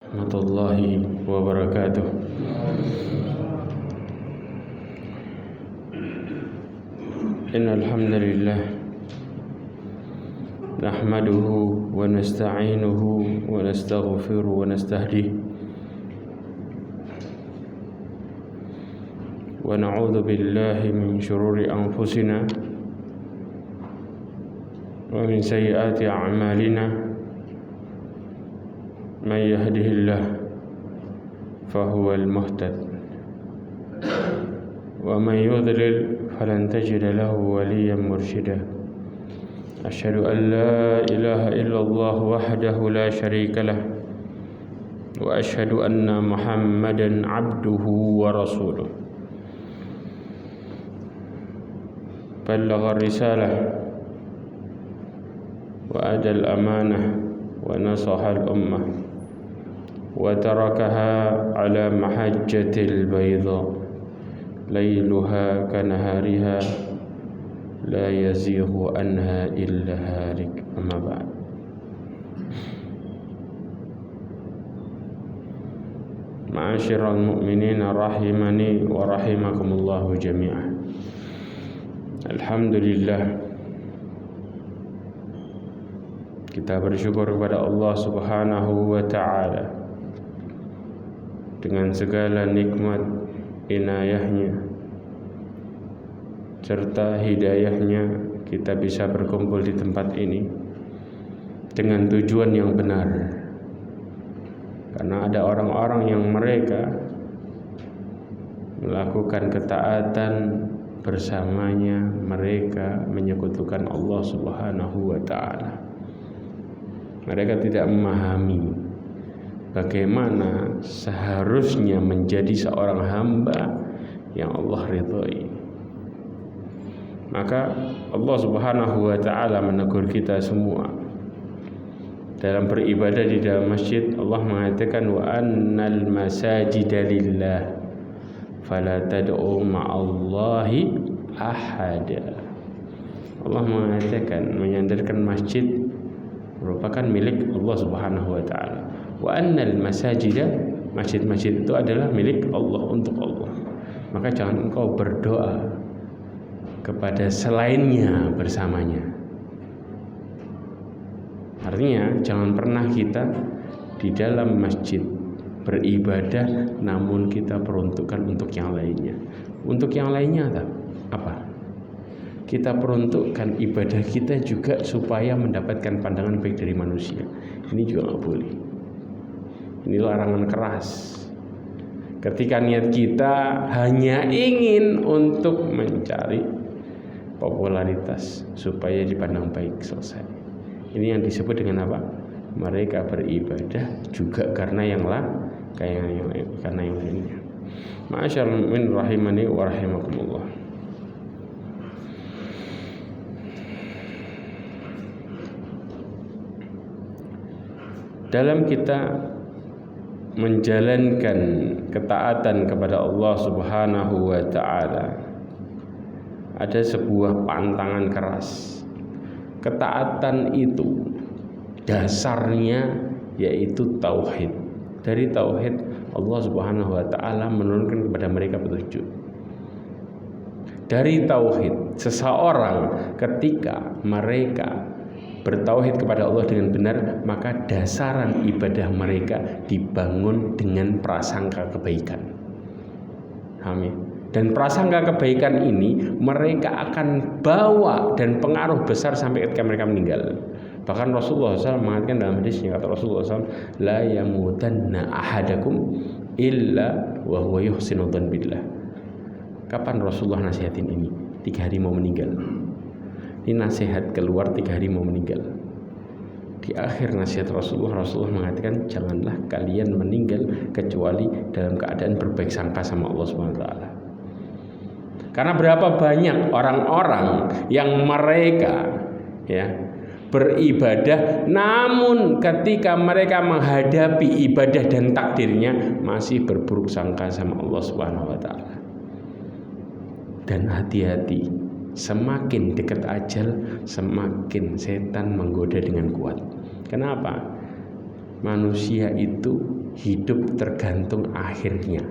warahmatullahi wabarakatuh. Innal hamdalillah nahmaduhu wa nasta'inuhu wa nastaghfiruhu wa nastahdihi wa na'udzu billahi min shururi anfusina wa min sayyiati a'malina. Man yahdihillah fahuwal muhtad wa man yudlil falan tajida lahu waliyyan mursyida. Asyhadu an la ilaha illallah wahdahu la syarika lah wa asyhadu anna Muhammadan abduhu wa rasuluh. Ballagha risalah wa adal amanah wa nasaha al-ummah wa tarakaha ala mahajjatil bayda layluha kanahariha la yazighu anha illa halik. Amma ba'd. Ma'asyiral mu'minin rahimani wa rahimakumullahu jami'an. Alhamdulillah, kita bersyukur kepada Allah Subhanahu wa ta'ala dengan segala nikmat inayahnya serta hidayahnya kita bisa berkumpul di tempat ini dengan tujuan yang benar. Karena ada orang-orang yang mereka melakukan ketaatan bersamanya, mereka menyekutukan Allah Subhanahu wa ta'ala. Mereka tidak memahami bagaimana seharusnya menjadi seorang hamba yang Allah ridhoi. Maka Allah Subhanahu wa ta'ala menegur kita semua dalam beribadah di dalam masjid. Allah mengatakan wa annal masajida lillah fala tad'u ma'allahi ahada. Allah mengatakan, menyandarkan masjid merupakan milik Allah Subhanahu wa ta'ala. Wa annal masajida, masjid-masjid itu adalah milik Allah, untuk Allah. Maka jangan engkau berdoa kepada selainnya bersamanya. Artinya jangan pernah kita di dalam masjid beribadah namun kita peruntukkan untuk yang lainnya. Untuk yang lainnya apa? Kita peruntukkan ibadah kita juga supaya mendapatkan pandangan baik dari manusia. Ini juga nggak boleh. Ini larangan keras. Ketika niat kita hanya ingin untuk mencari popularitas supaya dipandang baik, selesai. Ini yang disebut dengan apa? Mereka beribadah juga karena yang lainnya. Ma'asyarul mu'min rahimani wa rahimakumullah. Dalam kita menjalankan ketaatan kepada Allah Subhanahu wa ta'ala ada sebuah pantangan keras. Ketaatan itu dasarnya yaitu tauhid. Dari tauhid Allah Subhanahu wa ta'ala menurunkan kepada mereka petunjuk. Dari tauhid seseorang ketika mereka bertauhid kepada Allah dengan benar, maka dasaran ibadah mereka dibangun dengan prasangka kebaikan. Amin. Dan prasangka kebaikan ini mereka akan bawa dan pengaruh besar sampai ketika mereka meninggal. Bahkan Rasulullah SAW mengatakan dalam hadisnya, kata Rasulullah SAW, la yamutanna ahadakum illa wa huwa yuhsinu dzan billah. Kapan Rasulullah nasihatin ini? 3 hari mau meninggal. Ini nasihat keluar 3 hari mau meninggal. Di akhir nasihat Rasulullah mengatakan, janganlah kalian meninggal kecuali dalam keadaan berbaik sangka sama Allah SWT. Karena berapa banyak orang-orang yang mereka beribadah, namun ketika mereka menghadapi ibadah dan takdirnya masih berburuk sangka sama Allah Subhanahu wa taala. Dan hati-hati, semakin dekat ajal, semakin setan menggoda dengan kuat. Kenapa? Manusia itu hidup tergantung akhirnya.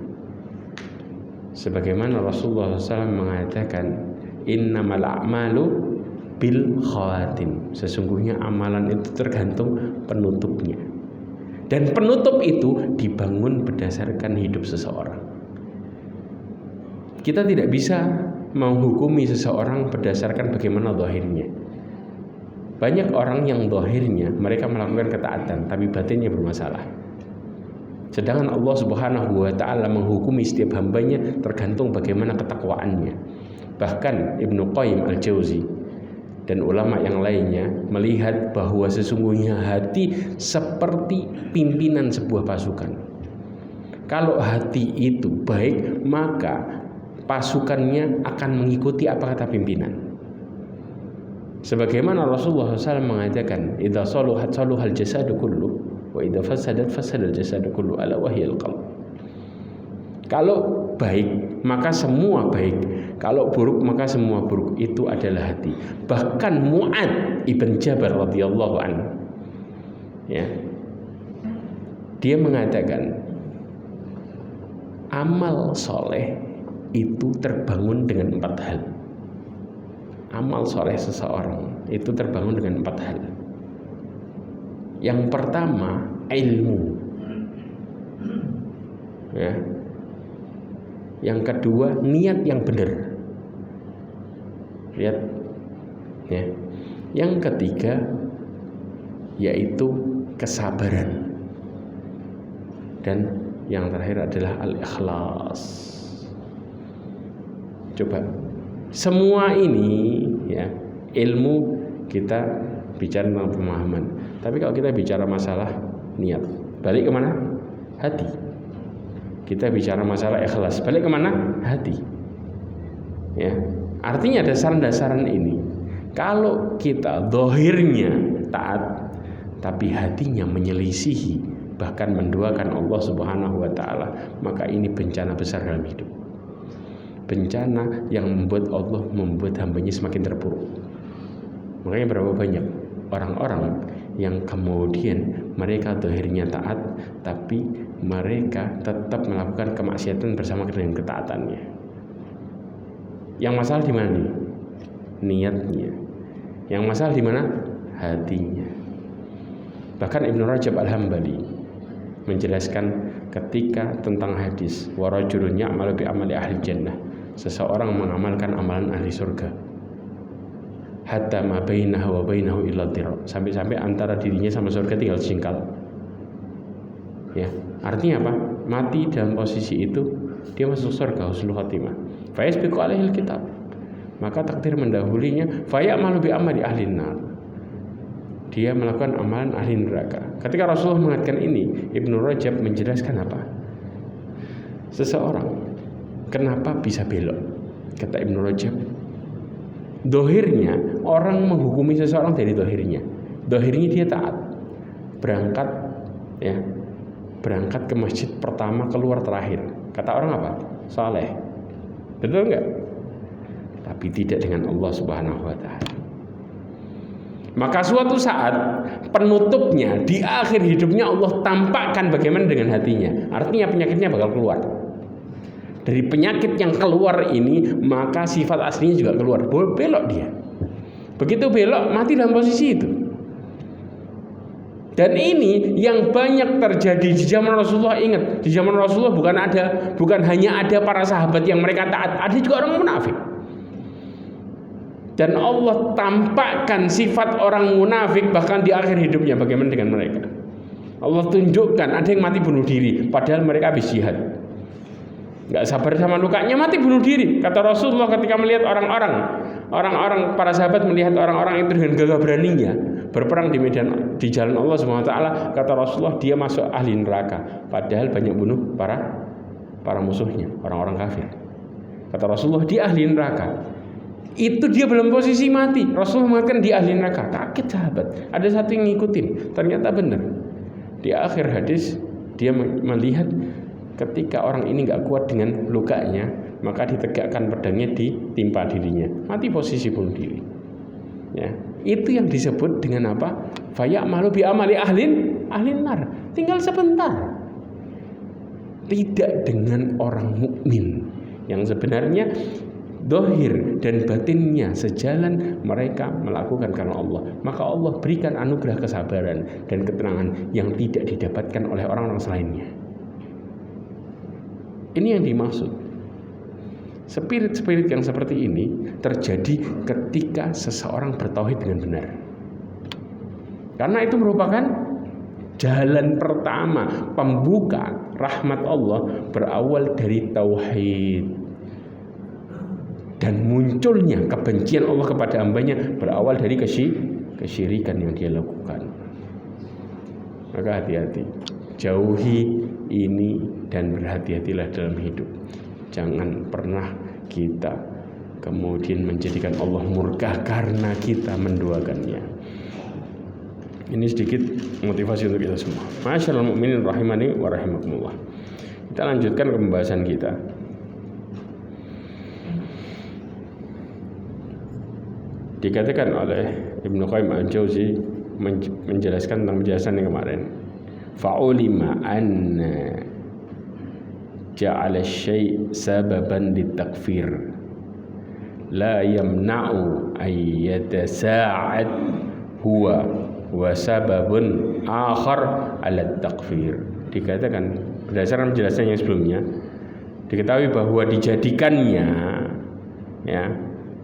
Sebagaimana Rasulullah SAW mengatakan, innamal a'malu bil khawatim. Sesungguhnya amalan itu tergantung penutupnya. Dan penutup itu dibangun berdasarkan hidup seseorang. Kita tidak bisa menghukumi seseorang berdasarkan bagaimana zahirnya. Banyak orang yang zahirnya mereka melakukan ketaatan, tapi batinnya bermasalah. Sedangkan Allah Subhanahu wa ta'ala menghukumi setiap hambanya tergantung bagaimana ketakwaannya. Bahkan Ibnu Qayyim Al-Jauzi dan ulama yang lainnya melihat bahwa sesungguhnya hati seperti pimpinan sebuah pasukan. Kalau hati itu baik, maka pasukannya akan mengikuti apa kata pimpinan. Sebagaimana Rasulullah SAW mengatakan, idza saluhat saluhal jasadu kullu wa idza fasadat fasadal jasadu kullu ala wahyil qalb. Kalau baik maka semua baik, kalau buruk maka semua buruk. Itu adalah hati. Bahkan Mu'ad ibn Jabal radhiyallahu anhu, ya, dia mengatakan amal soleh itu terbangun dengan 4 hal. Amal soleh seseorang itu terbangun dengan 4 hal. Yang pertama ilmu, ya. Yang kedua niat yang benar. Lihat, ya. Yang ketiga yaitu kesabaran. Dan yang terakhir adalah al-ikhlas. Coba semua ini, ya, ilmu kita bicara tentang pemahaman. Tapi kalau kita bicara masalah niat, balik kemana? Hati. Kita bicara masalah ikhlas, balik kemana? Hati. Ya, artinya dasaran-dasaran ini. Kalau kita zahirnya taat, tapi hatinya menyelisihi, bahkan menduakan Allah Subhanahu wa ta'ala, maka ini bencana besar dalam hidup. Bencana yang membuat Allah membuat hambanya semakin terpuruk. Makanya berapa banyak orang-orang yang kemudian mereka zahirnya taat, tapi mereka tetap melakukan kemaksiatan bersama dengan ketaatannya. Yang masalah di mana nih? Niatnya. Yang masalah di mana? Hatinya. Bahkan Ibnu Rajab Al-Hambali menjelaskan ketika tentang hadis wa rajulun ya'malu bi amali ahli jannah, seseorang mengamalkan amalan ahli surga, hatta ma bainahu wa bainahu illa dhira, sampai-sampai antara dirinya sama surga tinggal sejengkal. Ya, artinya apa? Mati dalam posisi itu dia masuk surga husnul khatimah. Fa yasbiqu alaihil kitab, maka takdir mendahulinya, fa ya'malu bi amali ahli nar, dia melakukan amalan ahli neraka. Ketika Rasulullah mengatakan ini, Ibnu Rajab menjelaskan apa? Seseorang kenapa bisa belok? Kata Ibnu Rajab, dohirnya orang menghukumi seseorang dari dohirnya. Dohirnya dia taat, berangkat, ya, berangkat ke masjid pertama, keluar terakhir. Kata orang apa? Saleh. Betul enggak? Tapi tidak dengan Allah Subhanahu wa ta'ala. Maka suatu saat penutupnya di akhir hidupnya Allah tampakkan bagaimana dengan hatinya. Artinya penyakitnya bakal keluar. Dari penyakit yang keluar ini, maka sifat aslinya juga keluar. Belok dia. Begitu belok, mati dalam posisi itu. Dan ini yang banyak terjadi di zaman Rasulullah. Ingat, di zaman Rasulullah bukan hanya ada para sahabat yang mereka taat, ada juga orang munafik. Dan Allah tampakkan sifat orang munafik bahkan di akhir hidupnya bagaimana dengan mereka. Allah tunjukkan ada yang mati bunuh diri padahal mereka habis jihad. Gak sabar sama lukanya, mati bunuh diri. Kata Rasulullah ketika melihat orang-orang para sahabat melihat orang-orang itu dengan gagah beraninya berperang di jalan Allah SWT, kata Rasulullah dia masuk ahli neraka padahal banyak bunuh para musuhnya, orang-orang kafir. Kata Rasulullah dia ahli neraka. Itu dia belum posisi mati, Rasulullah mengatakan dia ahli neraka. Kaget sahabat. Ada satu yang ngikutin, ternyata benar. Di akhir hadis dia melihat ketika orang ini gak kuat dengan lukanya, maka ditegakkan pedangnya ditimpa dirinya, mati posisi bunuh diri. Ya, itu yang disebut dengan apa? Faya malu bi amali ahlin nar. Tinggal sebentar. tidak dengan orang mukmin yang sebenarnya zahir dan batinnya sejalan, mereka melakukan karena Allah. Maka Allah berikan anugerah kesabaran dan ketenangan yang tidak didapatkan oleh orang-orang selainnya. Ini yang dimaksud. Spirit-spirit yang seperti ini terjadi ketika seseorang bertauhid dengan benar. Karena itu merupakan jalan pertama pembuka rahmat Allah berawal dari tauhid. Dan munculnya kebencian Allah kepada hambanya berawal dari kesyirikan yang dia lakukan. Maka hati-hati, jauhi ini dan berhati-hatilah dalam hidup. Jangan pernah kita kemudian menjadikan Allah murka karena kita mendoakannya. Ini sedikit motivasi untuk kita semua. Masyaallah mukminin rahimani wa rahimakumullah. Kita lanjutkan ke pembahasan kita. Dikatakan oleh Ibnu Qayyim al-Jauzi menjelaskan tentang penjelasan yang kemarin. Fa'ulima anna ja'ala syai' sababan litakfir la yamna'u ay yatasa'ad huwa wa sababun akhar ala takfir. Dikatakan berdasarkan penjelasan yang sebelumnya, diketahui bahwa dijadikannya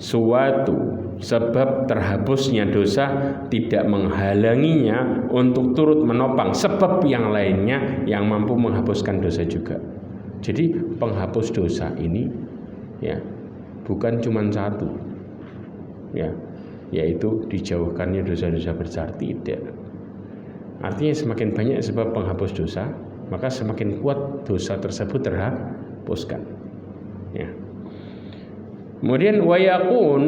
suatu sebab terhapusnya dosa tidak menghalanginya untuk turut menopang sebab yang lainnya yang mampu menghapuskan dosa juga. Jadi penghapus dosa ini bukan cuma satu, yaitu dijauhkannya dosa-dosa besar, tidak. Artinya semakin banyak sebab penghapus dosa, maka semakin kuat dosa tersebut terhapuskan. Kemudian wayakun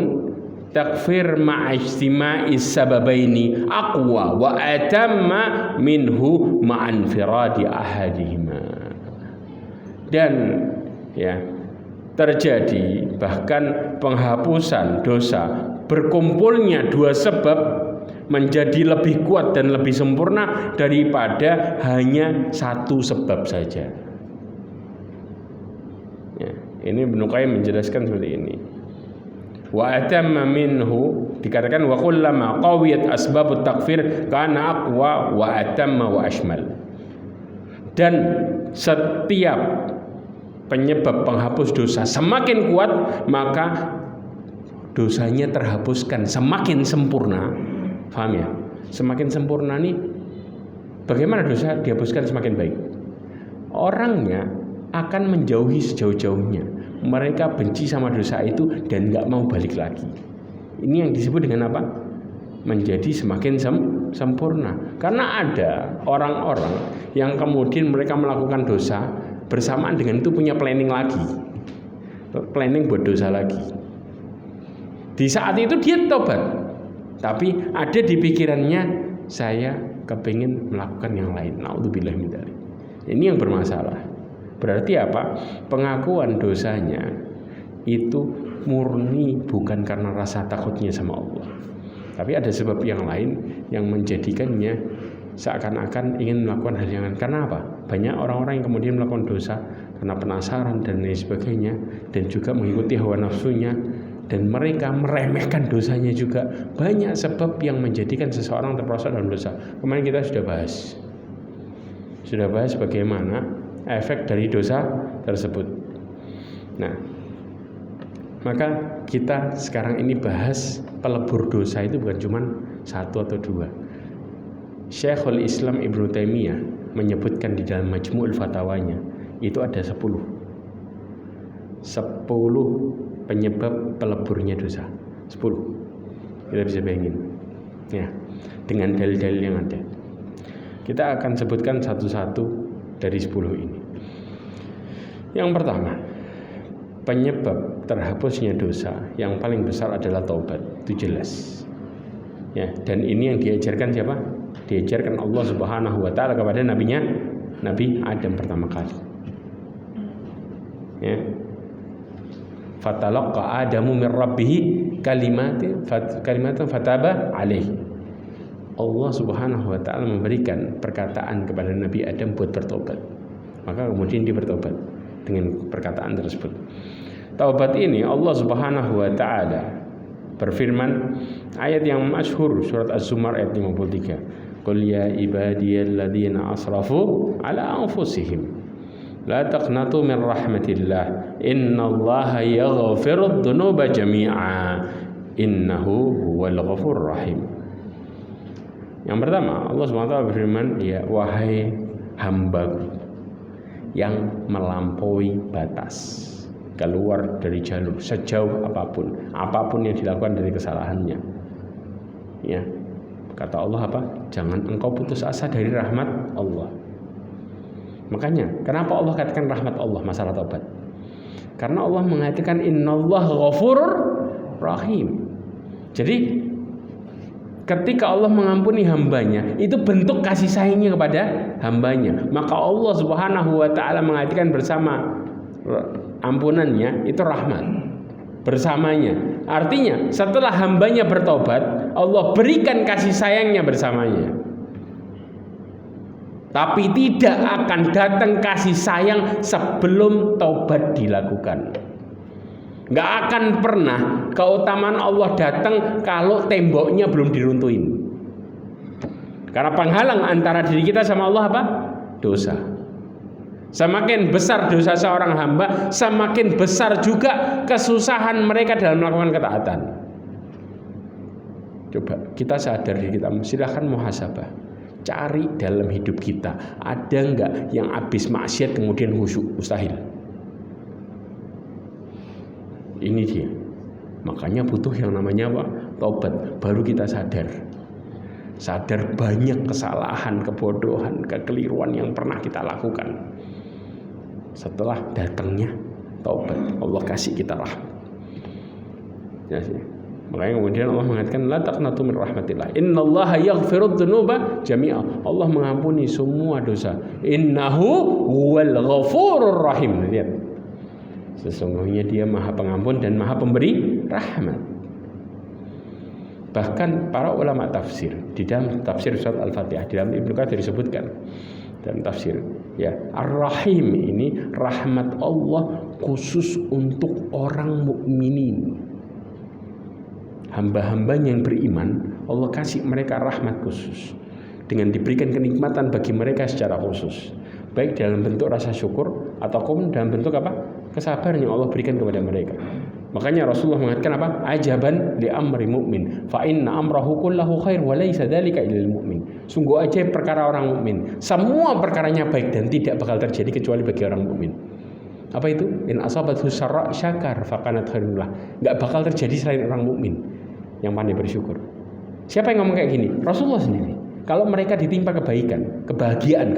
takfir ma'ijtima'i sababaini aqwa wa atamma minhu ma'anfiradi ahadihima. Dan terjadi bahkan penghapusan dosa berkumpulnya dua sebab menjadi lebih kuat dan lebih sempurna daripada hanya satu sebab saja. Ini Ibnu Qayyim menjelaskan seperti ini. Wa atamma minhu, dikatakan wa kullama qawiyat asbabut takfir kana aqwa wa atamma wa ashmal. Dan setiap penyebab penghapus dosa semakin kuat, maka dosanya terhapuskan semakin sempurna. Paham ya? Semakin sempurna nih, bagaimana dosa dihapuskan semakin baik? Orangnya akan menjauhi sejauh-jauhnya. Mereka benci sama dosa itu dan nggak mau balik lagi. Ini yang disebut dengan apa? Menjadi semakin sempurna. Karena ada orang-orang yang kemudian mereka melakukan dosa bersamaan dengan itu punya planning lagi, planning buat dosa lagi. Di saat itu dia tobat, tapi ada di pikirannya saya kepingin melakukan yang lain. Naudzubillah min dzalik. Ini yang bermasalah. Berarti apa? Pengakuan dosanya itu murni bukan karena rasa takutnya sama Allah, tapi ada sebab yang lain yang menjadikannya seakan-akan ingin melakukan hal yang lain. Karena apa? Banyak orang-orang yang kemudian melakukan dosa karena penasaran dan lain sebagainya, dan juga mengikuti hawa nafsunya, dan mereka meremehkan dosanya juga. Banyak sebab yang menjadikan seseorang terperosok dalam dosa. Kemarin kita sudah bahas bagaimana efek dari dosa tersebut. Nah, maka kita sekarang ini bahas pelebur dosa itu bukan cuma satu atau dua. Syekhul Islam Ibnu Taimiyah menyebutkan di dalam Majmu'ul Fatawanya itu ada 10 penyebab peleburnya dosa. 10. Kita bisa bayangin dengan dalil-dalil yang ada. Kita akan sebutkan satu-satu dari 10 ini. Yang pertama, penyebab terhapusnya dosa yang paling besar adalah taubat. Itu jelas. Dan ini yang diajarkan siapa? Diajarkan Allah Subhanahu wa taala kepada nabinya, Nabi Adam pertama kali. Fatalaqa Adamu min rabbih kalimatin fataba alaihi. Allah Subhanahu wa taala memberikan perkataan kepada Nabi Adam buat bertobat. Maka kemudian dia bertobat dengan perkataan tersebut. Taubat ini Allah Subhanahu wa taala berfirman, ayat yang masyhur surat Az-Zumar ayat 53. Qul ya ibadiyalladzina asrafu ala anfusihim la taqnatu min rahmatillah innallaha yaghfirudz dzunuba jami'a innahu huwal ghafurur rahim. Yang pertama, Allah SWT berfirman, ya wahai hambaku yang melampaui batas, keluar dari jalur sejauh apapun yang dilakukan dari kesalahannya. Ya, kata Allah apa? Jangan engkau putus asa dari rahmat Allah. Makanya, kenapa Allah katakan rahmat Allah masalah taubat? Karena Allah mengatakan innallaha ghafurur rahim. Jadi ketika Allah mengampuni hambanya, itu bentuk kasih sayangnya kepada hambanya. Maka Allah Subhanahu wa taala mengatakan bersama ampunannya itu rahmat bersamanya. Artinya setelah hambanya bertobat, Allah berikan kasih sayangnya bersamanya. Tapi tidak akan datang kasih sayang sebelum taubat dilakukan. Nggak akan pernah keutamaan Allah datang kalau temboknya belum diruntuhin. Karena penghalang antara diri kita sama Allah apa? Dosa. Semakin besar dosa seorang hamba, semakin besar juga kesusahan mereka dalam melakukan ketaatan. Coba kita sadar diri kita, silahkan muhasabah. Cari dalam hidup kita, ada nggak yang habis maksiat kemudian khusyuk? Mustahil. Ini dia. Makanya butuh yang namanya apa? Taubat. Baru kita sadar banyak kesalahan, kebodohan, kekeliruan yang pernah kita lakukan. Setelah datangnya taubat, Allah kasih kita rahmat. Ya, makanya kemudian Allah mengatakan la taqnatu min rahmatillah innallaha yaghfirudz dzunuba jami'a. Allah mengampuni semua dosa. Innahu huwal ghafurur rahim. Lihat. Sesungguhnya dia Maha Pengampun dan Maha Pemberi rahmat. Bahkan para ulama tafsir di dalam tafsir surat Al-Fatihah, di dalam Ibnu Katsir disebutkan dalam tafsir, ya, Ar-Rahim ini rahmat Allah khusus untuk orang mukminin. Hamba-hambanya yang beriman, Allah kasih mereka rahmat khusus dengan diberikan kenikmatan bagi mereka secara khusus, baik dalam bentuk rasa syukur ataupun dalam bentuk apa? Kesabaran yang Allah berikan kepada mereka. Makanya Rasulullah mengatakan apa? Ajaban li amri mu'min fa inna amrahu kullahu khair wa laysa dzalika illal mu'min. Sungguh ajaib perkara orang mukmin. Semua perkaranya baik dan tidak bakal terjadi kecuali bagi orang mukmin. Apa itu? In asabathu syarra syakar fa kanat khairul lah. Enggak bakal terjadi selain orang mukmin yang pandai bersyukur. Siapa yang ngomong kayak gini? Rasulullah sendiri. Kalau mereka ditimpa kebaikan, kebahagiaan,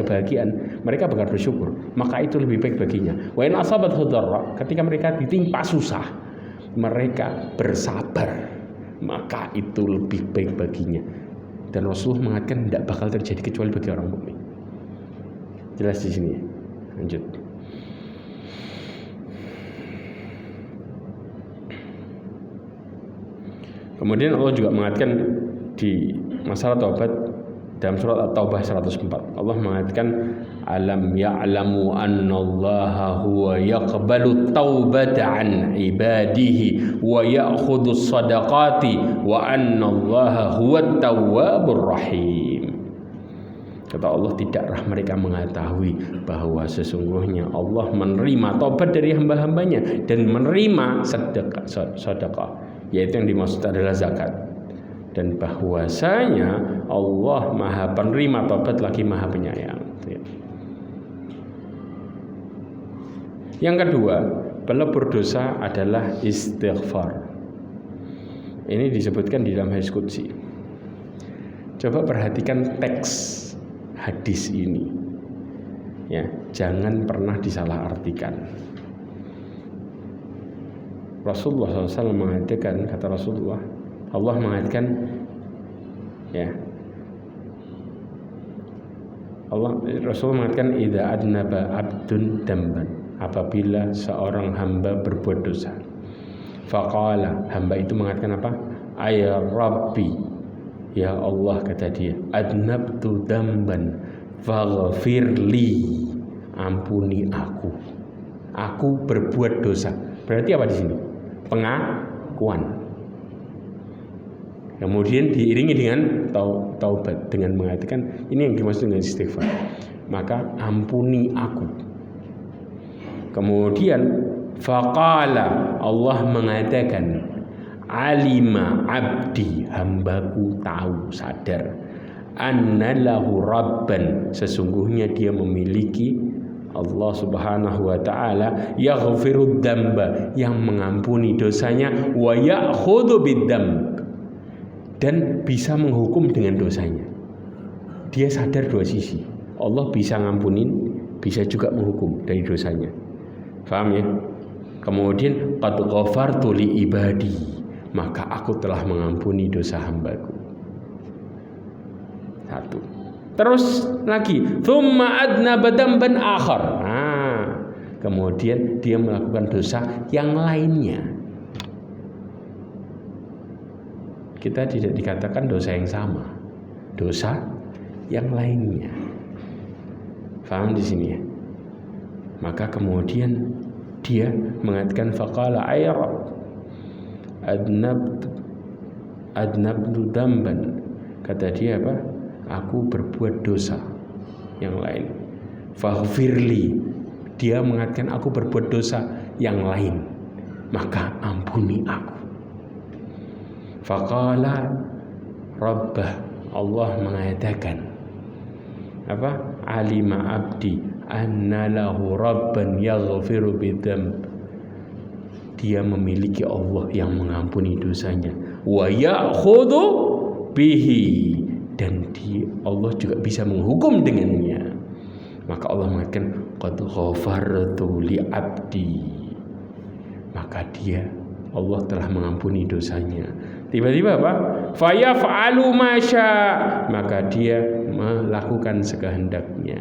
mereka bakal bersyukur. Maka itu lebih baik baginya. Wa in asabathu dharra, ketika mereka ditimpa susah, mereka bersabar, maka itu lebih baik baginya. Dan Rasulullah mengatakan tidak bakal terjadi kecuali bagi orang mukmin. Jelas di sini. Lanjut. Kemudian Allah juga mengatakan di masalah taubat dalam surat At-Taubah 104. Allah mengatakan alam ya'lamu annallaha huwa yaqbalu taubata an ibadihi wa ya'khudhu sadaqati wa annallaha huwat tawwabur rahim. Kata Allah, tidakkah mereka mengetahui bahwa sesungguhnya Allah menerima taubat dari hamba-hambanya dan menerima sedekah, yaitu yang dimaksud adalah zakat. Dan bahwasanya Allah Maha Penerima taubat lagi Maha Penyayang. Yang kedua, pelebur dosa adalah istighfar. Ini disebutkan di dalam hadis qudsi. Coba perhatikan teks hadis ini. Ya, jangan pernah disalahartikan. Rasulullah SAW mengatakan, kata Rasulullah, Allah mengatakan, ya, Rasulullah mengatakan idza adnaba abdun damban, apabila seorang hamba berbuat dosa, faqala, hamba itu mengatakan apa? Ay Rabbi, ya Allah, kata dia, adnabtu damban faghfirli. ampuni aku. Aku berbuat dosa. Berarti apa di sini? Pengakuan. Kemudian diiringi dengan taubat, dengan mengatakan ini yang dimaksud dengan istighfar. Maka ampuni aku. Kemudian faqala, Allah mengatakan, alima abdi, hambaku tahu, sadar, annalahu rabban, sesungguhnya dia memiliki Allah subhanahu wa ta'ala, yaghfirud dzamba, yang mengampuni dosanya, wa ya'khudhu bidzamb, dan bisa menghukum dengan dosanya. Dia sadar dua sisi, Allah bisa ngampunin, bisa juga menghukum dari dosanya. Paham ya? Kemudian qad ghafartu li ibadi, maka aku telah mengampuni dosa hambaku. Satu. Terus lagi, tsumma adnaba dzamban akhar. Kemudian dia melakukan dosa yang lainnya. Kita tidak dikatakan dosa yang sama, dosa yang lainnya. Faham di sini ya? Maka kemudian dia mengatakan faqala ay rabb adnabtu dzamban, kata dia apa? Aku berbuat dosa yang lain. Faghfirli, dia mengatakan aku berbuat dosa yang lain, maka ampuni aku. Faqala rabbah, Allah mengatakan apa? Alima abdi anna lahu rabban yaghfiru bidzamb, dia memiliki Allah yang mengampuni dosanya, wa ya'khudhu bihi, dan Allah juga bisa menghukum dengannya. Maka Allah mengatakan qad ghafartu li abdi, maka Allah telah mengampuni dosanya. Tiba-tiba apa? Fayaf'alu ma syaa, maka dia melakukan sekehendaknya.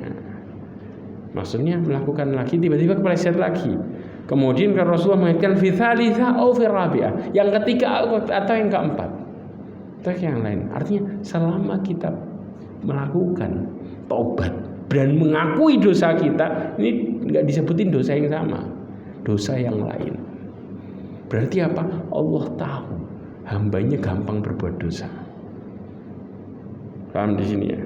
Maksudnya melakukan lagi, tiba-tiba kepleset lagi. Kemudian Rasulullah mengatakan fi tsalitsa au fi rabi'ah, yang ketiga atau yang keempat atau yang lain. Artinya selama kita melakukan taubat dan mengakui dosa kita, ini enggak disebutin dosa yang sama, dosa yang lain. Berarti apa? Allah tahu hambanya gampang berbuat dosa. Paham di sini ya?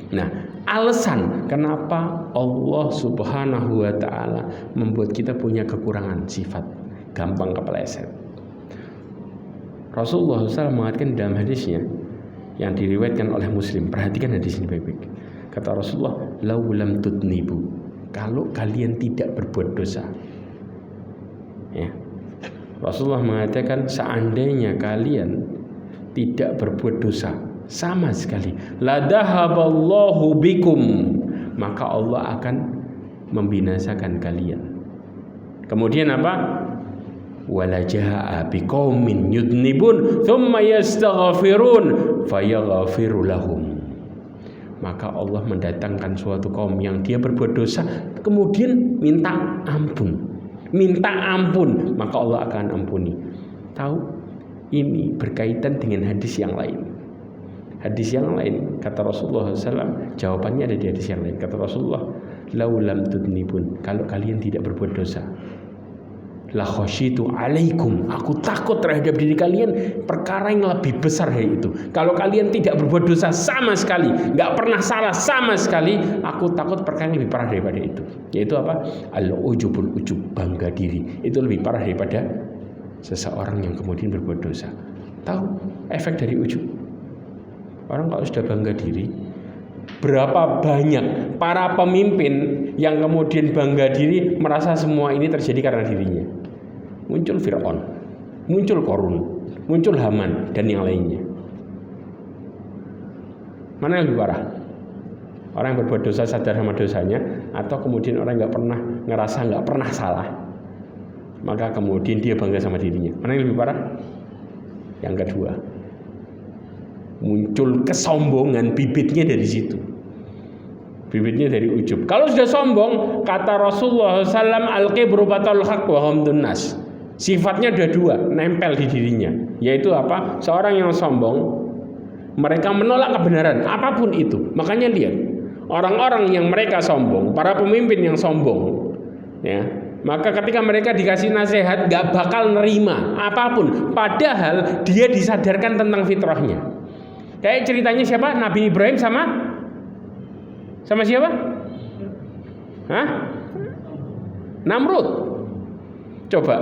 Nah, alasan kenapa Allah subhanahu wa ta'ala membuat kita punya kekurangan sifat gampang kepleset. Rasulullah SAW mengatakan dalam hadisnya yang diriwayatkan oleh Muslim. Perhatikan hadis ini baik-baik. Kata Rasulullah, lau lam tudnibu, kalau kalian tidak berbuat dosa. Ya. Rasulullah mengatakan seandainya kalian tidak berbuat dosa sama sekali, la dahaballahu bikum, maka Allah akan membinasakan kalian. Kemudian apa? Wala jaa biqaumin yudnibun thumma yastaghfirun fayaghfiru lahum, maka Allah mendatangkan suatu kaum yang dia berbuat dosa kemudian minta ampun, maka Allah akan ampuni. Tahu? Ini berkaitan dengan hadis yang lain. Hadis yang lain, kata Rasulullah SAW, jawabannya ada di hadis yang lain. Kata Rasulullah, laulam tudnibun, kalau kalian tidak berbuat dosa, la khasyitu alaikum, aku takut terhadap diri kalian perkara yang lebih besar dari itu. Kalau kalian tidak berbuat dosa sama sekali, nggak pernah salah sama sekali, aku takut perkara yang lebih parah daripada itu. Yaitu apa? Al-ujubul ujub, bangga diri. Itu lebih parah daripada seseorang yang kemudian berbuat dosa. Tahu efek dari ujub? Orang kalau sudah bangga diri, berapa banyak para pemimpin yang kemudian bangga diri merasa semua ini terjadi karena dirinya. Muncul Fir'aun, muncul Qarun, muncul Haman, dan yang lainnya. Mana yang lebih parah? Orang yang berbuat dosa sadar sama dosanya, atau kemudian orang yang nggak pernah salah, maka kemudian dia bangga sama dirinya. Mana yang lebih parah? Yang kedua. Muncul kesombongan, bibitnya dari situ. Bibitnya dari ujub. Kalau sudah sombong, kata Rasulullah SAW, al-kibru batal haq wa ghamdun nas. Sifatnya ada dua, nempel di dirinya. Yaitu apa? Seorang yang sombong, mereka menolak kebenaran, apapun itu. Makanya lihat, orang-orang yang mereka sombong, para pemimpin yang sombong, ya, maka ketika mereka dikasih nasihat gak bakal nerima apapun, padahal dia disadarkan tentang fitrahnya. Kayak ceritanya siapa? Nabi Ibrahim sama siapa? Namrud. Coba,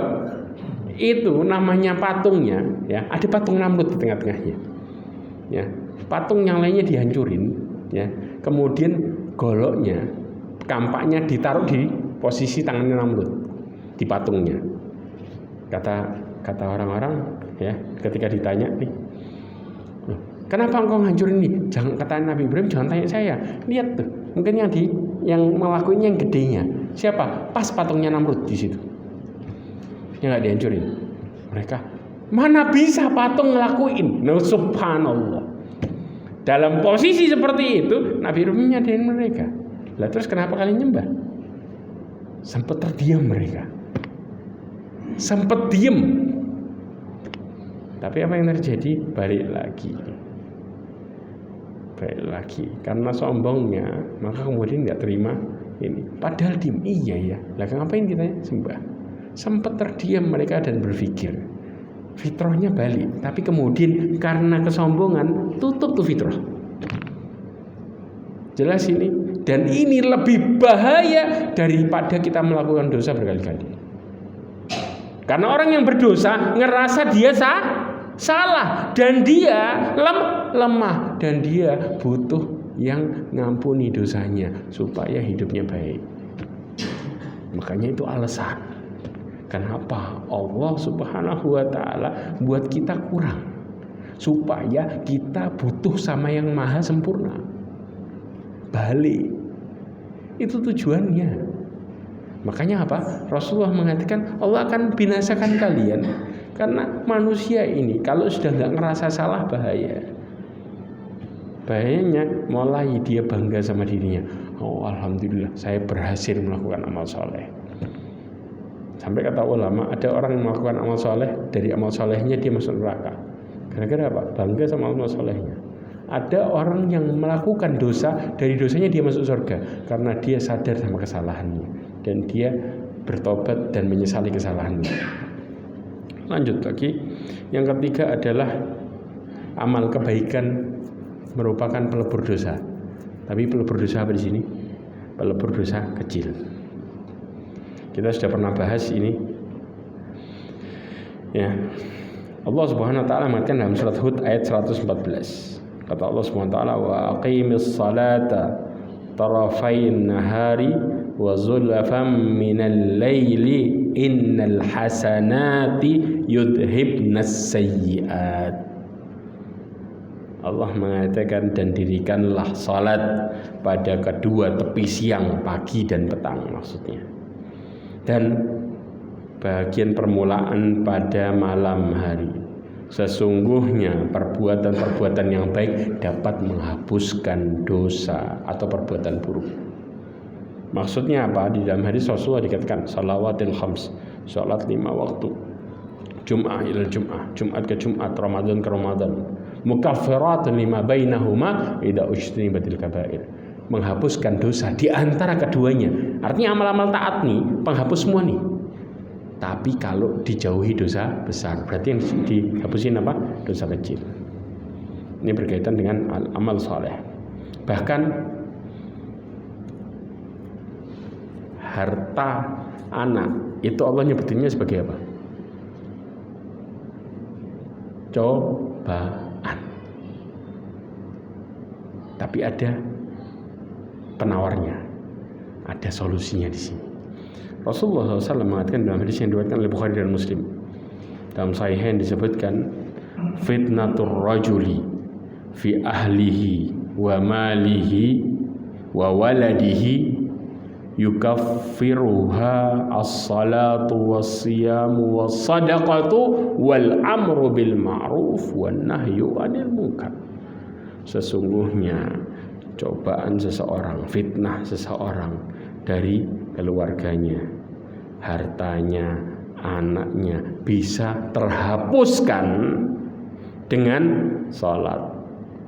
itu namanya patungnya, ya, ada patung Namrud di tengah-tengahnya, ya, patung yang lainnya dihancurin, ya, kemudian goloknya, kampaknya ditaruh di posisi tangannya Namrud di patungnya. Kata orang-orang, ya, ketika ditanya nih, kenapa engkau hancurin ini? Jangan, kata Nabi Ibrahim, jangan tanya saya. Lihat tuh, mungkin yang melakukannya yang gedenya. Siapa? Pas patungnya Namrud di situ. Yang nggak dihancurin. Mereka, mana bisa patung ngelakuin? No, subhanallah. Dalam posisi seperti itu, Nabi Ibrahim nyadarin mereka. Lah terus kenapa kalian nyembah? Sempat terdiam mereka. Sempat diem. Tapi apa yang terjadi? Balik lagi karena sombongnya, maka kemudian nggak terima ini. Padahal diem, iya ya. Lah ngapain kita sembah? Sempat terdiam mereka dan berpikir. Fitrahnya balik, tapi kemudian karena kesombongan tutup tuh fitrah. Jelas ini, dan ini lebih bahaya daripada kita melakukan dosa berkali-kali. Karena orang yang berdosa ngerasa dia salah dan dia lemah dan dia butuh yang ngampuni dosanya supaya hidupnya baik. Makanya itu alasan kenapa Allah Subhanahu wa taala buat kita kurang, supaya kita butuh sama yang maha sempurna. Balik. Itu tujuannya. Makanya apa? Rasulullah mengatakan Allah akan binasakan kalian karena manusia ini kalau sudah nggak ngerasa salah bahaya. Bahayanya mulai dia bangga sama dirinya. Oh, alhamdulillah saya berhasil melakukan amal soleh. Sampai kata ulama, ada orang yang melakukan amal soleh, dari amal solehnya dia masuk neraka. Gara-gara apa? Bangga sama amal solehnya. Ada orang yang melakukan dosa, dari dosanya dia masuk surga karena dia sadar sama kesalahannya dan dia bertobat dan menyesali kesalahannya. Lanjut lagi, yang ketiga adalah amal kebaikan merupakan pelebur dosa. Tapi pelebur dosa apa di sini? Pelebur dosa kecil. Kita sudah pernah bahas ini. Ya. Allah Subhanahu wa taala mengatakan dalam surat Hud ayat 114. Kata Allah Subhanahu wa taala, wa aqimis salata tarafayn nahari wa zulfan minal laili innal hasanati yudhibnas sayyi'at. Allah mengatakan, dan dirikanlah salat pada kedua tepi siang, pagi dan petang maksudnya. Dan bagian permulaan pada malam hari. Sesungguhnya perbuatan-perbuatan yang baik dapat menghapuskan dosa atau perbuatan buruk. Maksudnya apa? Di dalam hadis Rasulullah dikatakan salawatil khams, salat 5 waktu, Jum'ah ila Jum'ah, Jumat ke Jumat, Ramadan ke Ramadan, mukaffiratun lima bainahuma idza ujtinibatil kaba'ir, menghapuskan dosa di antara keduanya. Artinya amal-amal taat nih penghapus semua nih. Tapi kalau dijauhi dosa besar, berarti yang dihapusin apa? Dosa kecil. Ini berkaitan dengan amal soleh. Bahkan harta anak itu Allah nyebutinnya sebagai apa? Cobaan. Tapi ada penawarnya, ada solusinya di sini. Rasulullah SAW mengatakan dalam hadis yang diriwayatkan oleh Bukhari dan Muslim, dalam Sahihain disebutkan, fitnatur rajuli fi ahlihi wa malihi wa waladihi yukaffiruha as-salatu was-siyamu was-sadaqatu wal amru bil ma'ruf wan nahyu 'anil munkar. Sesungguhnya cobaan seseorang, fitnah seseorang dari keluarganya, hartanya, anaknya bisa terhapuskan dengan salat,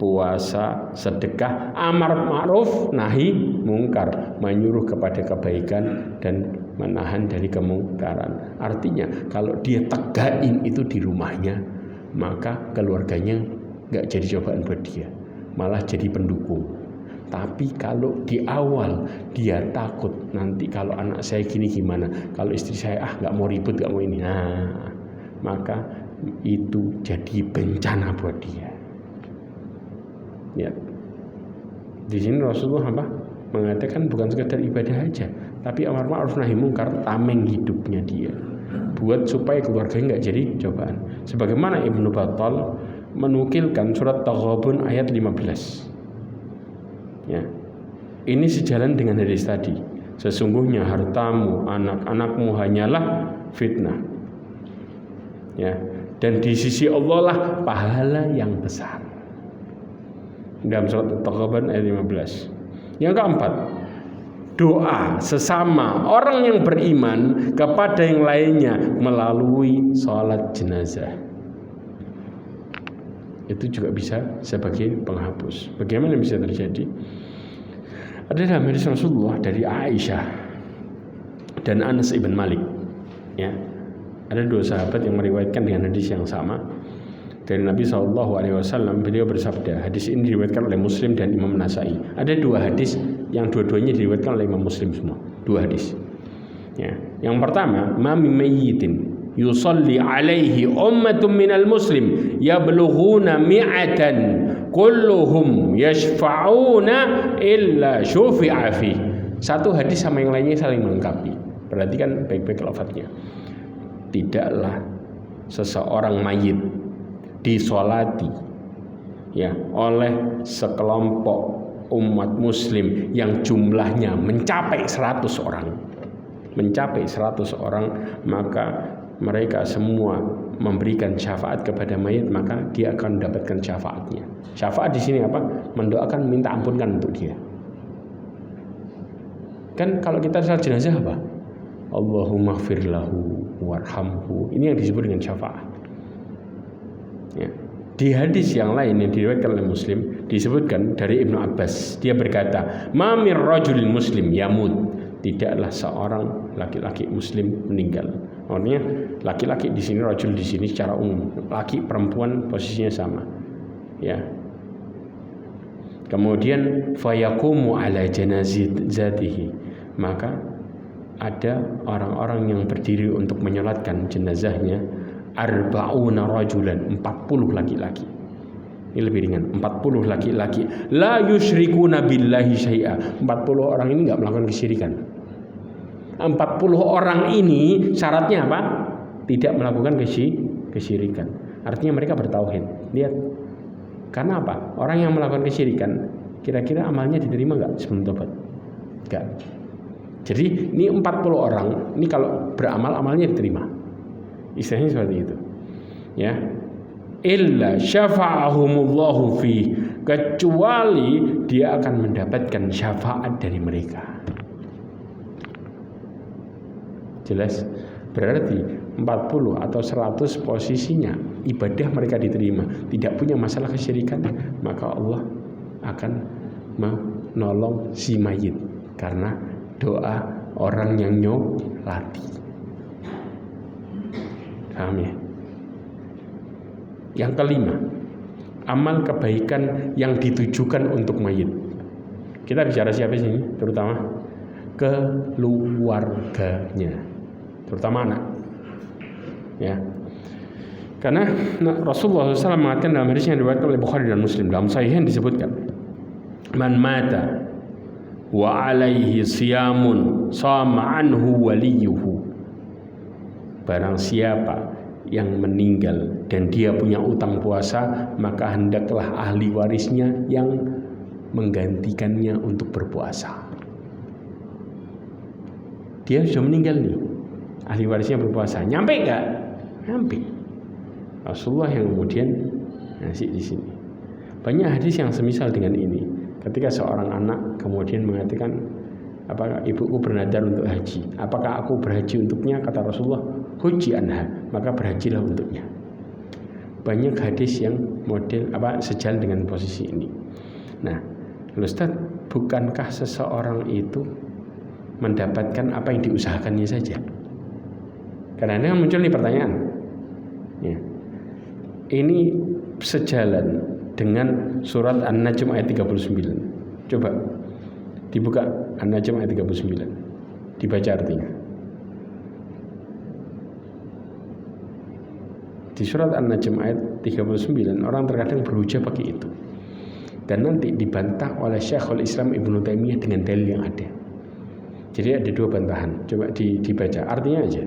puasa, sedekah, amar ma'ruf, nahi mungkar, menyuruh kepada kebaikan dan menahan dari kemungkaran. Artinya kalau dia tegain itu di rumahnya, maka keluarganya nggak jadi cobaan buat dia, malah jadi pendukung. Tapi kalau di awal dia takut, nanti kalau anak saya gini gimana, kalau istri saya nggak mau ribut, nggak mau ini, nah maka itu jadi bencana buat dia. Ya, di sini Rasulullah apa? Mengatakan bukan sekedar ibadah aja, tapi amar ma'ruf nahi mungkar, tameng hidupnya dia, buat supaya keluarganya nggak jadi cobaan. Sebagaimana Ibnu Battal menukilkan surat Taghabun ayat 15. Ya, ini sejalan dengan hadis tadi. Sesungguhnya hartamu, anak-anakmu hanyalah fitnah. Ya, dan di sisi Allah lah pahala yang besar. Dalam surat At-Taghabun ayat 15. Yang keempat, doa sesama orang yang beriman kepada yang lainnya melalui sholat jenazah. Itu juga bisa sebagai penghapus. Bagaimana bisa terjadi? Ada dalam hadis Rasulullah dari Aisyah dan Anas ibn Malik. Ya, ada dua sahabat yang meriwayatkan dengan hadis yang sama. Dari Nabi SAW, beliau bersabda, hadis ini diriwayatkan oleh Muslim dan Imam Nasai. Ada dua hadis yang dua-duanya diriwayatkan oleh Imam Muslim semua. Dua hadis. Ya. Yang pertama, ma min mayyitin yusalli alaihi ummatun minal muslim yablughuna mi'atan kulluhum yashfa'una illa syufi'a fi. Satu hadis sama yang lainnya saling melengkapi. Perhatikan baik-baik lafadznya. Tidaklah seseorang mayit disolati ya oleh sekelompok umat muslim yang jumlahnya mencapai 100 orang, maka mereka semua memberikan syafaat kepada mayit, maka dia akan mendapatkan syafaatnya. Syafaat di sini apa? Mendoakan, minta ampunkan untuk dia. Kan kalau kita salat jenazah apa? Allahumma ighfir lahu warhamhu. Ini yang disebut dengan syafaat. Ya. Di hadis yang lain yang diriwayatkan oleh Muslim disebutkan dari Ibnu Abbas, dia berkata, "Ma mir rajulin muslim yamut." Tidaklah seorang laki-laki muslim meninggal. Artinya laki-laki di sini, rajul di sini secara umum, laki perempuan posisinya sama. Ya. Kemudian fayaqumu ala janazatihi, maka ada orang-orang yang berdiri untuk menyolatkan jenazahnya. Arba'una rajulan, 40 laki-laki. Ini lebih ringan, 40 laki-laki. La yusyrikuna billahi syai'a. 40 orang ini enggak melakukan kesyirikan. 40 orang ini syaratnya apa? Tidak melakukan kesyirikan. Artinya mereka bertauhid. Lihat. Karena apa? Orang yang melakukan kesyirikan, kira-kira amalnya diterima enggak sebelum tobat? Enggak. Jadi ini 40 orang, ini kalau beramal amalnya diterima. Istilahnya seperti itu. Ya. Illa syafa'ahumullahu fi, kecuali dia akan mendapatkan syafaat dari mereka. Jelas? Berarti 40 atau 100 posisinya ibadah mereka diterima, tidak punya masalah kesyirikan, maka Allah akan menolong si mayit karena doa orang yang nyolati. Paham ya? Yang kelima, amal kebaikan yang ditujukan untuk mayit. Kita bicara siapa sih? Terutama keluarganya, terutama anak. Ya, karena Rasulullah SAW mengatakan dalam hadis yang diriwayatkan oleh Bukhari dan Muslim, dalam Sahihain disebutkan, man mata wa alaihi siyamun sama anhu waliyuhu. Barang siapa yang meninggal dan dia punya utang puasa, maka hendaklah ahli warisnya yang menggantikannya untuk berpuasa. Dia sudah meninggal nih, ahli warisnya berpuasa. Nyampe enggak? Nyampe. Rasulullah yang kemudian ngasih di sini. Banyak hadis yang semisal dengan ini. Ketika seorang anak kemudian mengatakan, apakah ibuku bernadar untuk haji? Apakah aku berhaji untuknya? Kata Rasulullah, huji anha, maka berhajilah untuknya. banyak hadis yang model sejalan dengan posisi ini. Nah, Ustaz, bukankah seseorang itu mendapatkan apa yang diusahakannya saja? Karena ini muncul nih pertanyaan. Ya. Ini sejalan dengan surat An-Najm ayat 39. Coba dibuka An-Najm ayat 39. Dibaca artinya. Di surat An-Najm ayat 39 orang terkadang berhujah pakai itu. Dan nanti dibantah oleh Syekhul Islam Ibnu Taimiyah dengan dalil yang ada. Jadi ada dua bantahan. Coba dibaca artinya aja.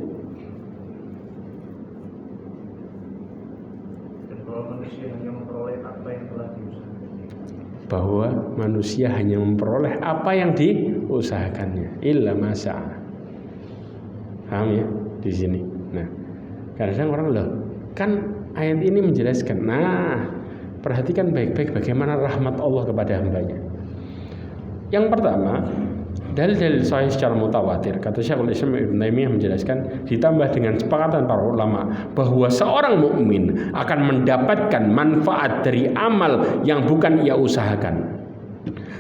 Bahwa manusia hanya memperoleh apa yang diusahakannya. Illa masya'a. Paham ya di sini. Nah, kadang orang loh, kan ayat ini menjelaskan. Nah, perhatikan baik-baik bagaimana rahmat Allah kepada hambanya. Yang pertama, dalil-dalil sahih secara mutawatir, kata Syekhul Islam Ibnu Taimiyah menjelaskan, ditambah dengan sepakatan para ulama bahwa seorang mukmin akan mendapatkan manfaat dari amal yang bukan ia usahakan,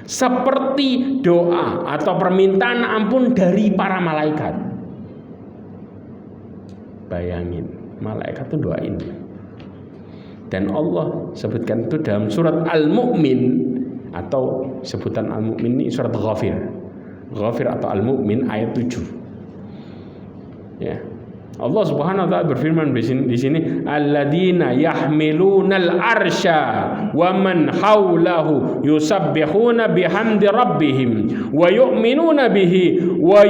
seperti doa atau permintaan ampun dari para malaikat. Bayangin, malaikat itu doain. Dan Allah sebutkan itu dalam surat Al-Mu'min, atau sebutan Al-Mu'min ini surat Ghafir atau Al-Mu'min ayat 7. Ya. Allah Subhanahu wa taala berfirman di sini, alladzina yahmilunal arsya wa man haulahu yusabbihuna bihamdi rabbihim wa yu'minuna bihi wa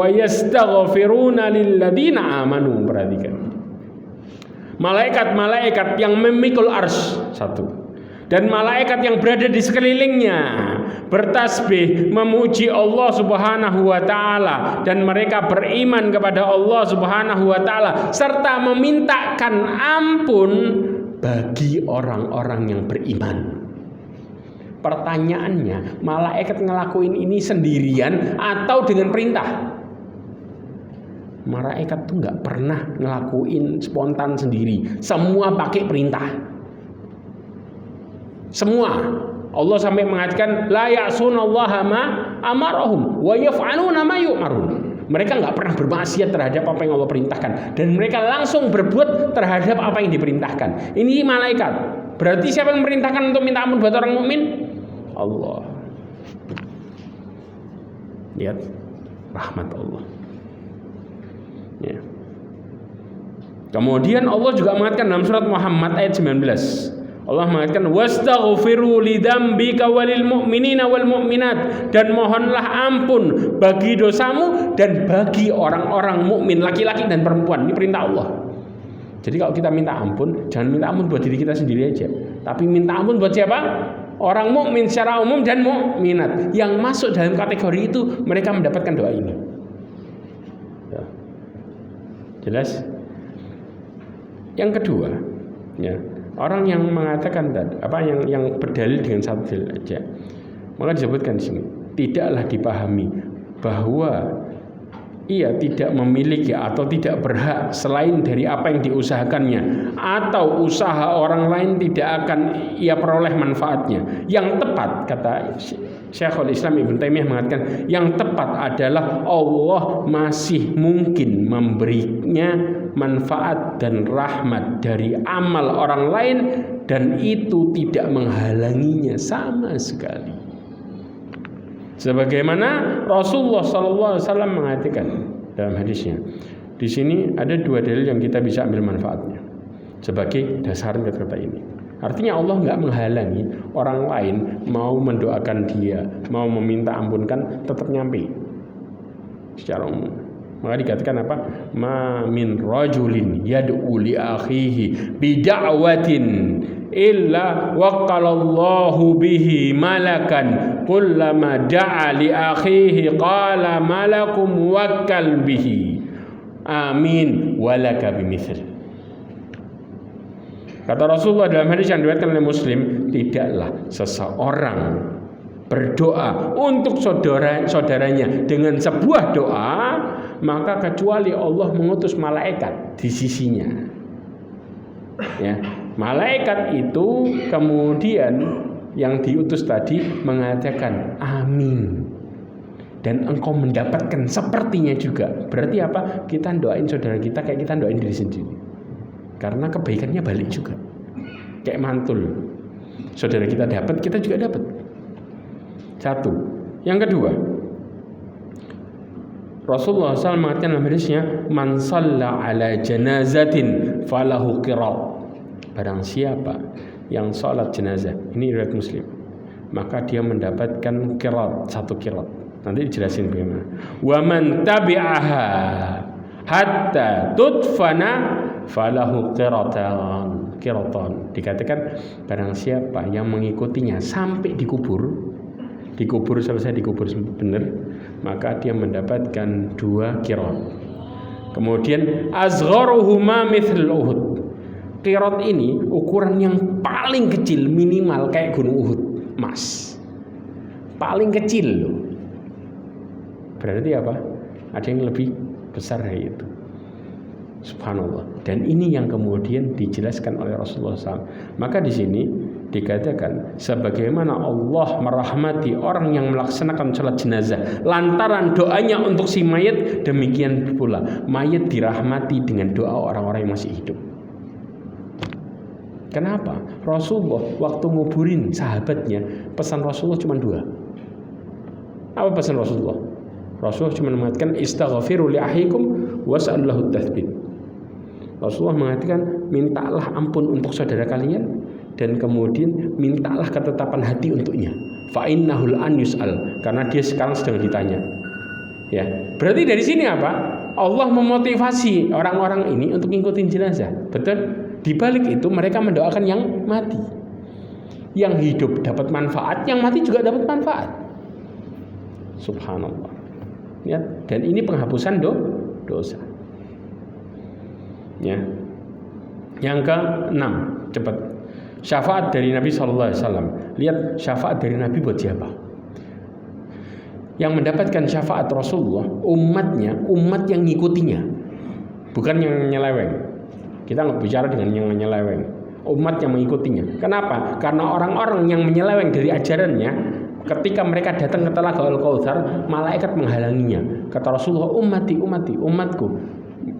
yastaghfiruna lilladzina amanu. Perhatikan. Malaikat-malaikat yang memikul arsy satu, dan malaikat yang berada di sekelilingnya bertasbih memuji Allah Subhanahu wa taala, dan mereka beriman kepada Allah Subhanahu wa taala serta memintakan ampun bagi orang-orang yang beriman. Pertanyaannya, malaikat ngelakuin ini sendirian atau dengan perintah? Malaikat tuh nggak pernah ngelakuin spontan sendiri, semua pakai perintah. Semua. Allah sampai mengatakan la ya'sunallaha ma amarahum wa yaf'aluna ma yu'marun. Mereka nggak pernah bermaksiat terhadap apa yang Allah perintahkan, dan mereka langsung berbuat terhadap apa yang diperintahkan. Ini malaikat. Berarti siapa yang memerintahkan untuk minta ampun buat orang mukmin? Allah. Lihat rahmat Allah. Ya. Kemudian Allah juga mengatakan dalam surat Muhammad ayat 19. Allah mengatakan wastaghfiru lidzambika walil mu'minina wal mu'minat, dan mohonlah ampun bagi dosamu dan bagi orang-orang mukmin laki-laki dan perempuan. Ini perintah Allah. Jadi kalau kita minta ampun, jangan minta ampun buat diri kita sendiri aja, tapi minta ampun buat siapa? Orang mukmin secara umum dan mukminat. Yang masuk dalam kategori itu mereka mendapatkan doa ini. Jelas? Yang kedua, ya, orang yang mengatakan yang berdalil dengan satu dalil aja, maka disebutkan di sini tidaklah dipahami bahwa ia tidak memiliki atau tidak berhak selain dari apa yang diusahakannya, atau usaha orang lain tidak akan ia peroleh manfaatnya. Yang tepat, kata Syekhul Islam Ibnu Taimiyah mengatakan, yang tepat adalah Allah masih mungkin memberinya manfaat dan rahmat dari amal orang lain, dan itu tidak menghalanginya sama sekali. Sebagaimana Rasulullah SAW mengatakan dalam hadisnya, di sini ada dua dalil yang kita bisa ambil manfaatnya sebagai dasar kata-kata ini. Artinya Allah nggak menghalangi orang lain mau mendoakan dia, mau meminta ampunkan, tetap nyampe secara umum. Maka dikatakan apa? Ma min rajulin yad'u li akhihi bida'watin illa waqalallahu bihi malakan kullama da'a li akhihi qala malakum wakkal bihi amin walaka bimithl. Kata Rasulullah dalam hadis yang diriwayatkan oleh Muslim, tidaklah seseorang berdoa untuk saudaranya dengan sebuah doa, maka kecuali Allah mengutus malaikat di sisinya. Ya, malaikat itu kemudian yang diutus tadi mengatakan amin, dan engkau mendapatkan sepertinya juga. Berarti apa? Kita doain saudara kita kayak kita doain diri sendiri, karena kebaikannya balik juga, kayak mantul. Saudara kita dapat, kita juga dapat. Satu. Yang kedua, Rasulullah SAW mengatakan dalam hadisnya, man shalla ala janazatin falahu qirat. Barang siapa yang sholat jenazah, ini riwayat Muslim, maka dia mendapatkan qirat, 1 qirat. Nanti dijelasin bagaimana. Wa man tabi'aha hatta tudfana falahu qiratan. Dikatakan barang siapa yang mengikutinya sampai dikubur selesai dikubur benar, maka dia mendapatkan 2 qirat. Kemudian azgharuhuma mithl Uhud. Qirat ini ukuran yang paling kecil, minimal kayak gunung Uhud, Mas. Paling kecil loh. Berarti apa? Ada yang lebih besar dari itu. Subhanallah. Dan ini yang kemudian dijelaskan oleh Rasulullah SAW. Maka di sini dikatakan sebagaimana Allah merahmati orang yang melaksanakan sholat jenazah lantaran doanya untuk si mayat, demikian pula mayat dirahmati dengan doa orang-orang yang masih hidup. Kenapa? Rasulullah waktu nguburin sahabatnya, pesan Rasulullah cuma 2. Apa pesan Rasulullah? Rasulullah cuma mengatakan istaghfiru li akhikum was'allahu tathbit. Rasulullah mengatakan mintalah ampun untuk saudara kalian, dan kemudian mintalah ketetapan hati untuknya. Fa innahul an yus'al, karena dia sekarang sedang ditanya. Ya, berarti dari sini apa? Allah memotivasi orang-orang ini untuk ngikutin jenazah. Betul? Di balik itu mereka mendoakan yang mati. Yang hidup dapat manfaat, yang mati juga dapat manfaat. Subhanallah. Ya, dan ini penghapusan dosa. Ya. Yang ke-6, cepat. Syafaat dari Nabi SAW. Lihat syafaat dari Nabi buat siapa? Yang mendapatkan syafaat Rasulullah, umatnya, umat yang ngikutinya, bukan yang nyeleweng. Kita nggak bicara dengan yang menyeleweng, umat yang mengikutinya. Kenapa? Karena orang-orang yang menyeleweng dari ajarannya, ketika mereka datang ke Telaga Al-Kautsar, malaikat menghalanginya. Kata Rasulullah, umatku.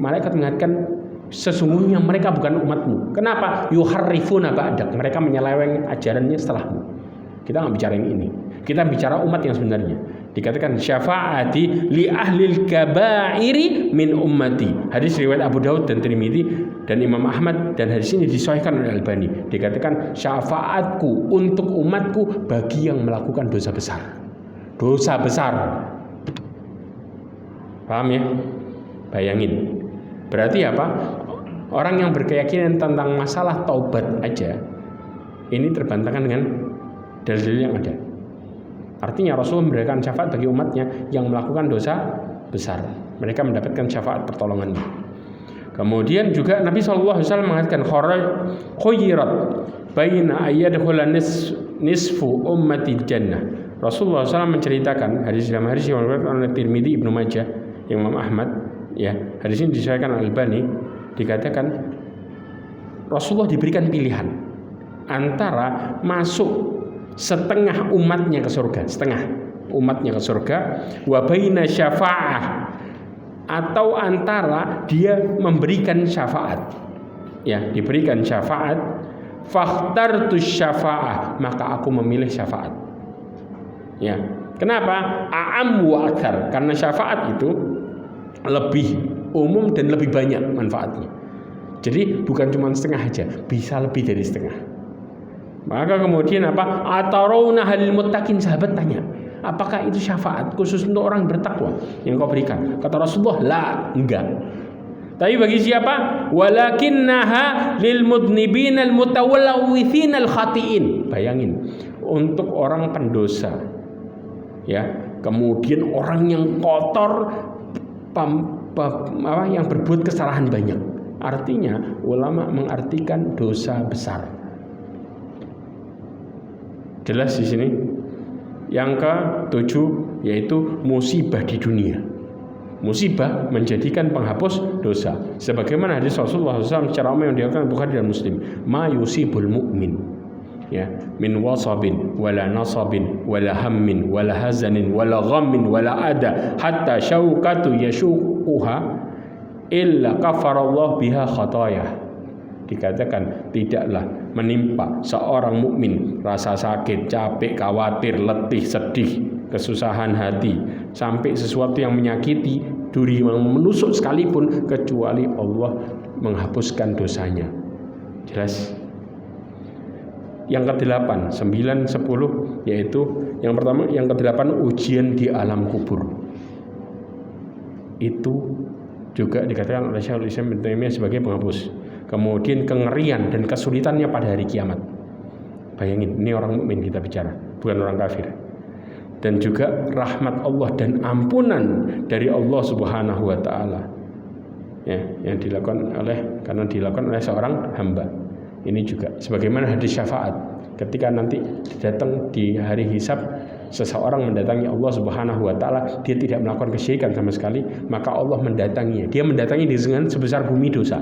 Malaikat mengatakan, sesungguhnya mereka bukan umatmu. Kenapa? Yuharrifuna ba'dak, mereka menyeleweng ajarannya setelahmu. Kita nggak bicara yang ini, kita bicara umat yang sebenarnya. Dikatakan syafaati li ahlil kabairi min ummati. Hadis riwayat Abu Daud dan Tirmidzi dan Imam Ahmad, dan hadis ini disahihkan oleh Albani. Dikatakan syafaatku untuk umatku bagi yang melakukan dosa besar. Dosa besar. Paham ya? Bayangin. Berarti apa? Orang yang berkeyakinan tentang masalah taubat aja ini terbantahkan dengan dalil yang ada. Artinya Rasul memberikan syafaat bagi umatnya yang melakukan dosa besar. Mereka mendapatkan syafaat pertolongannya. Kemudian juga Nabi SAW mengatakan khuyyirat baina ayyadkhula nisfu ummati jannah. Rasulullah SAW menceritakan hadis dalam hadis yang diriwayatkan oleh Tirmidzi, Ibnu Majah, Imam Ahmad, ya. Hadis ini disahihkan oleh Albani. Dikatakan Rasulullah diberikan pilihan antara masuk setengah umatnya ke surga, wa baina syafa'ah, atau antara dia memberikan syafaat, ya, diberikan syafaat. Fakhtartu syafa'ah, maka aku memilih syafaat. Ya, kenapa? A'am wa aktsar, karena syafaat itu lebih umum dan lebih banyak manfaatnya. Jadi bukan cuma setengah aja, bisa lebih dari setengah. Maka kemudian apa? Atarawna halil muttaqin, sahabat tanya, apakah itu syafaat khusus untuk orang bertakwa yang kau berikan? Kata Rasulullah, la, enggak. Tapi bagi siapa? Walakinnaha lil mudnibin al mutawallawithin al khatiin. Bayangin, untuk orang pendosa, ya, kemudian orang yang kotor, yang berbuat kesalahan banyak. Artinya ulama mengartikan dosa besar. Jelas di sini. Yang ke-7 yaitu musibah di dunia. musibah menjadikan penghapus dosa. Sebagaimana hadis Rasulullah SAW secara umum yang diriwayatkan Bukhari dan Muslim, ma yusibul mu'min, ya, min wasabin wala nasabin wala hammin wala hazanin wala ghammin wala ada hatta syaukatu yashuquha illa kafarallah biha khatayah. Dikatakan tidaklah menimpa seorang mukmin rasa sakit, capek, khawatir, letih, sedih, kesusahan hati, sampai sesuatu yang menyakiti, duri yang menusuk sekalipun, kecuali Allah menghapuskan dosanya. Jelas? Yang ke-8, 9, 10, yaitu yang pertama, yang ke-8 ujian di alam kubur. Itu juga dikatakan oleh Syekhul Islam Ibnu Taimiyah sebagai penghapus. Kemudian kengerian dan kesulitannya pada hari kiamat. Bayangin, ini orang mukmin kita bicara, bukan orang kafir. Dan juga rahmat Allah dan ampunan dari Allah Subhanahu wa taala. Ya, yang dilakukan oleh seorang hamba. Ini juga sebagaimana hadis syafaat. Ketika nanti datang di hari hisab, seseorang mendatangi Allah Subhanahu wa taala, dia tidak melakukan kesyirikan sama sekali, maka Allah mendatanginya. Dia mendatangi dengan sebesar bumi dosa.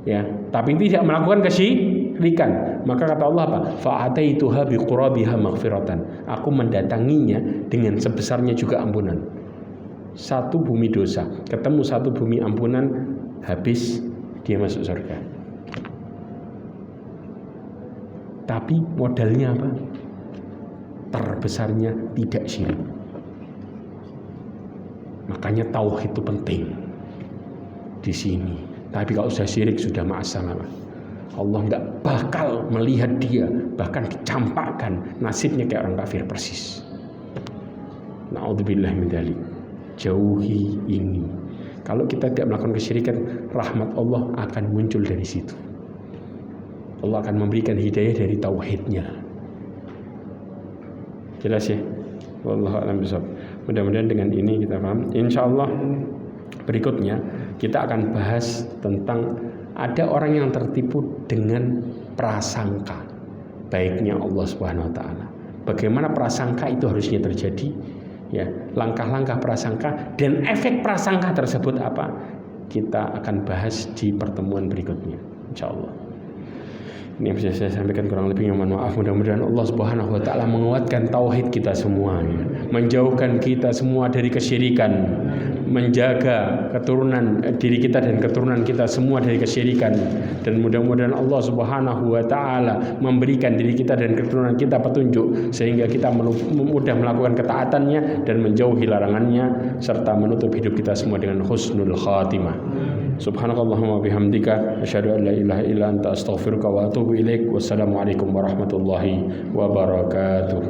Ya, tapi tidak melakukan kesyirikan, maka kata Allah apa? Fa'ataituha biqurabiha maghfiratan. Aku mendatanginya dengan sebesarnya juga ampunan. Satu bumi dosa ketemu satu bumi ampunan, habis dia masuk surga. Tapi modalnya apa? Terbesarnya tidak syirik. Makanya tauhid itu penting di sini. Tapi kalau sudah syirik, sudah ma'assalamah. Allah nggak bakal melihat dia, bahkan dicampakkan nasibnya kayak orang kafir persis. Na'udzubillah min dzalik. Jauhi ini. Kalau kita tidak melakukan kesyirikan, rahmat Allah akan muncul dari situ. Allah akan memberikan hidayah dari tauhidnya. Jelas ya? Wallahu a'lam bishawab. Mudah-mudahan dengan ini kita paham. Insyaallah berikutnya kita akan bahas tentang ada orang yang tertipu dengan prasangka baiknya Allah Subhanahu wa taala. Bagaimana prasangka itu harusnya terjadi? Ya, langkah-langkah prasangka dan efek prasangka tersebut apa? Kita akan bahas di pertemuan berikutnya, insyaallah. Ini yang bisa saya sampaikan, kurang lebihnya mohon maaf. Mudah-mudahan Allah Subhanahu wa taala menguatkan tauhid kita semua, ya. Menjauhkan kita semua dari kesyirikan, menjaga keturunan diri kita dan keturunan kita semua dari kesyirikan, dan mudah-mudahan Allah Subhanahu wa taala memberikan diri kita dan keturunan kita petunjuk sehingga kita mudah melakukan ketaatannya dan menjauhi larangannya, serta menutup hidup kita semua dengan husnul khatimah. Subhanakallahumma bihamdika asyhadu an la ilaha illa anta astaghfiruka wa atubu ilaik. Wassalamualaikum warahmatullahi wabarakatuh.